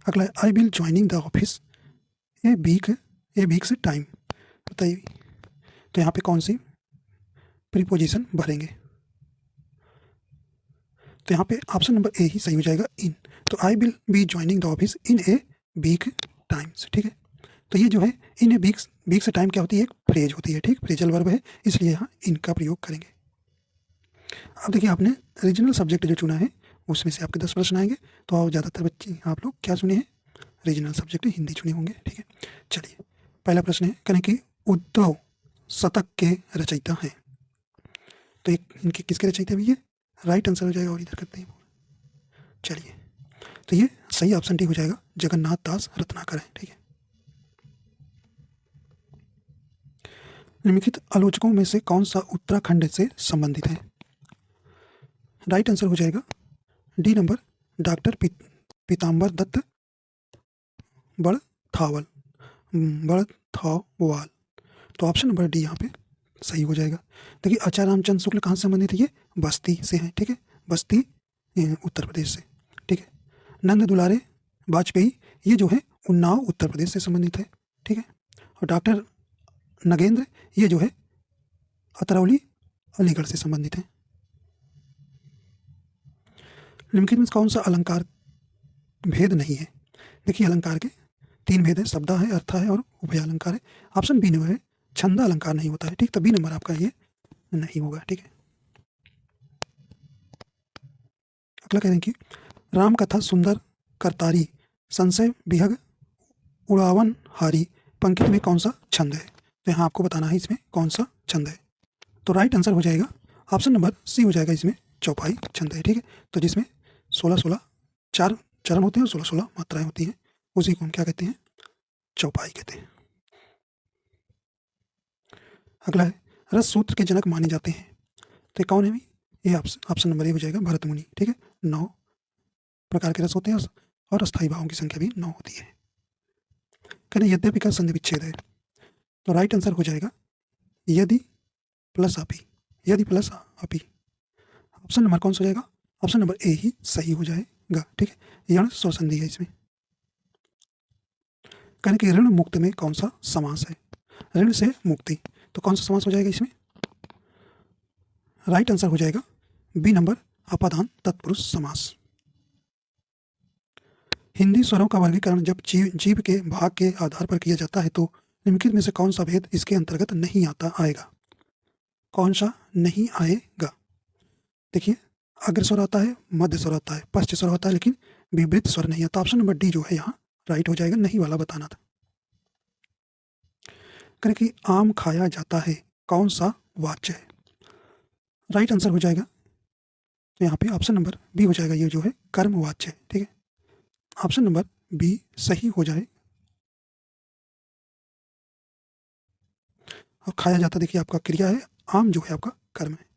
अगला I will joining the office A weeks time, बताइए। तो यहाँ पे कौन सी प्रीपोजिशन भरेंगे? तो यहाँ पे ऑप्शन नंबर ए ही सही हो जाएगा, इन। तो I will be joining the office in a week times. ठीक है, तो ये जो है इन ए वीक्स टाइम क्या होती है? एक फ्रेज होती है। ठीक, फ्रेजल वर्ब है, इसलिए यहाँ इनका प्रयोग करेंगे। अब देखिए आपने रीजनल सब्जेक्ट जो चुना है उसमें से आपके 10 प्रश्न आएंगे, तो ज़्यादातर बच्चे आप लोग क्या चुने हैं? रीजनल सब्जेक्ट हिंदी चुने होंगे। ठीक है, चलिए पहला प्रश्न है, कहने की उद्धव शतक के रचयिता हैं। तो एक इनके किसके रचयिता भी? ये राइट आंसर हो जाएगा, और इधर करते हैं। चलिए, तो ये सही ऑप्शन डी हो जाएगा, जगन्नाथ दास रत्नाकर है। ठीक है, निम्नलिखित आलोचकों में से कौन सा उत्तराखंड से संबंधित है? राइट आंसर हो जाएगा डी नंबर, डॉक्टर पीताम्बर दत्त बड़थावल। तो ऑप्शन नंबर डी यहाँ पे सही हो जाएगा। देखिए आचार्य रामचंद्र शुक्ल कहाँ से संबंधित है? ये बस्ती से हैं। ठीक है, बस्ती उत्तर प्रदेश से। ठीक है, नंद दुलारे वाजपेयी ये जो है उन्नाव उत्तर प्रदेश से संबंधित है। ठीक है, और डॉक्टर नगेंद्र ये जो है अतरौली अलीगढ़ से संबंधित है। निम्नलिखित में कौन सा अलंकार भेद नहीं है? देखिए अलंकार के 3 भेद है, शब्दा है, अर्था है और उभय अलंकार है। ऑप्शन बी में है छंद अलंकार नहीं होता है। ठीक, तो बी नंबर आपका ये नहीं होगा। ठीक है, अगला कह रहे हैं कि राम कथा सुंदर करतारी संशय विहग उड़ावन हारी पंक्ति में कौन सा छंद है? तो यहाँ आपको बताना है इसमें कौन सा छंद है। तो राइट आंसर हो जाएगा ऑप्शन नंबर सी हो जाएगा, इसमें चौपाई छंद है। ठीक है, तो जिसमें 16-16 4 चरण होते हैं और 16-16 मात्राएं होती हैं, उसी को हम क्या कहते हैं? चौपाई कहते हैं। अगला है रस सूत्र के जनक माने जाते हैं, तो ये कौन है? ये ऑप्शन नंबर ए हो जाएगा, भरत मुनि। ठीक है, 9 प्रकार के रस होते हैं और अस्थायी भावों की संख्या भी 9 होती है। कहना यद्यपि का संधि विच्छेद है, तो राइट आंसर हो जाएगा यदि प्लस अपि, यदि प्लस अपि। ऑप्शन नंबर कौन सा हो जाएगा? ऑप्शन नंबर ए ही सही हो जाएगा। ठीक है, यण स्वर संधि है इसमें। कहने कि ऋण मुक्त में कौन सा समास है? ऋण से मुक्ति, तो कौन सा समास हो जाएगा इसमें? राइट आंसर हो जाएगा बी नंबर, अपादान तत्पुरुष समास। हिंदी स्वरों का वर्गीकरण जब जीव के भाग के आधार पर किया जाता है, तो निम्नलिखित में से कौन सा भेद इसके अंतर्गत नहीं आएगा? कौन सा नहीं आएगा? देखिए अग्र स्वर आता है, मध्य स्वर आता है, पश्च स्वर आता है, लेकिन विवृत स्वर नहीं आता। ऑप्शन नंबर डी जो है यहाँ राइट हो जाएगा, नहीं वाला बताना था। करें कि आम खाया जाता है कौन सा वाच्य है? राइट आंसर हो जाएगा, तो यहाँ पे ऑप्शन नंबर बी हो जाएगा, ये जो है कर्म वाच्य है। ठीक है, ऑप्शन नंबर बी सही हो जाए। और खाया जाता देखिए आपका क्रिया है, आम जो है आपका कर्म है।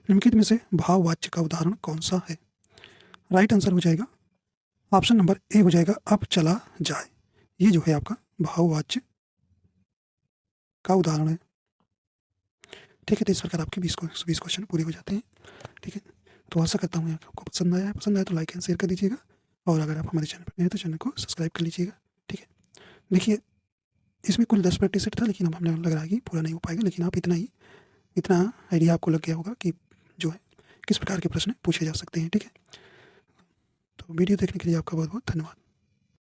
निम्नलिखित में से भाववाच्य का उदाहरण कौन सा है? राइट आंसर हो जाएगा ऑप्शन नंबर ए हो जाएगा, अब चला जाए। ये जो है आपका भाववाच्य का उदाहरण है। ठीक है, तो इस प्रकार आपके 20 क्वेश्चन पूरे हो जाते हैं। ठीक है, तो आशा करता हूँ आपको पसंद आया है। पसंद आया तो लाइक एंड शेयर कर दीजिएगा, और अगर आप हमारे चैनल पर नए हैं तो चैनल को सब्सक्राइब कर लीजिएगा। ठीक है, देखिए इसमें कुल 10 प्रैक्टिस सेट था, लेकिन अब हमें लग रहा है कि पूरा नहीं हो पाएगा, लेकिन आप इतना आइडिया आपको लग गया होगा कि जो है किस प्रकार के प्रश्न पूछे जा सकते हैं। ठीक है, तो वीडियो देखने के लिए आपका बहुत बहुत धन्यवाद।